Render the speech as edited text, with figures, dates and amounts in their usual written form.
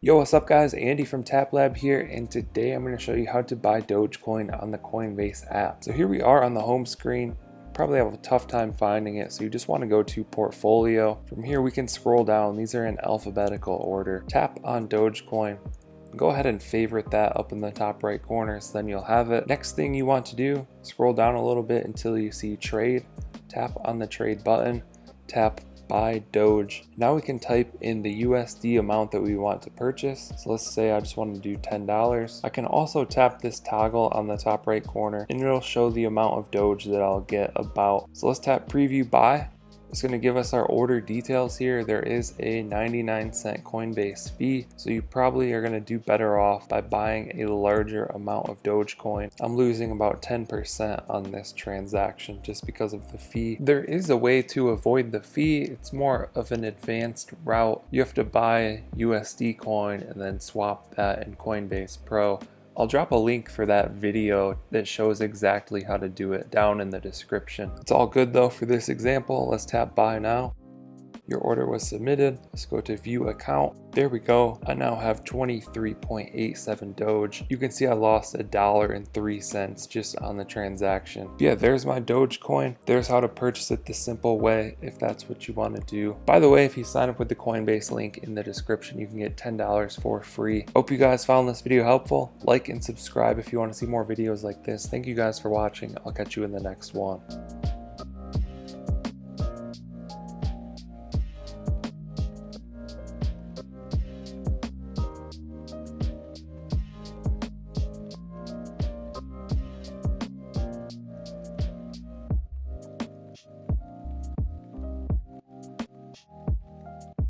Yo, what's up guys? Andy from TapLab here, and today I'm going to show you how to buy Dogecoin on the Coinbase app. So here we are on the home screen. Probably have a tough time finding it, so you just want to go to Portfolio. From here we can scroll down. These are in alphabetical order. Tap on Dogecoin. Go ahead and favorite that up in the top right corner, so then you'll have it. Next thing you want to do, scroll down a little bit until you see Trade. Tap on the Trade button. Tap Buy Doge. Now we can type in the USD amount that we want to purchase. So let's say I just want to do $10. I can also tap this toggle on the top right corner and it'll show the amount of Doge that I'll get about. So let's tap Preview Buy. It's going to give us our order details here. There is a 99-cent Coinbase fee, so you probably are going to do better off by buying a larger amount of Dogecoin. I'm losing about 10% on this transaction just because of the fee. There is a way to avoid the fee. It's more of an advanced route. You have to buy USD coin and then swap that in Coinbase Pro. I'll drop a link for that video that shows exactly how to do it down in the description. It's all good though for this example. Let's tap Buy Now. Your order was submitted. Let's go to View Account. There we go. I now have 23.87 Doge. You can see I lost $1.03 just on the transaction. Yeah, there's my Dogecoin. There's how to purchase it the simple way if that's what you want to do. By the way, if you sign up with the Coinbase link in the description, you can get $10 for free. Hope you guys found this video helpful. Like and subscribe if you want to see more videos like this. Thank you guys for watching. I'll catch you in the next one.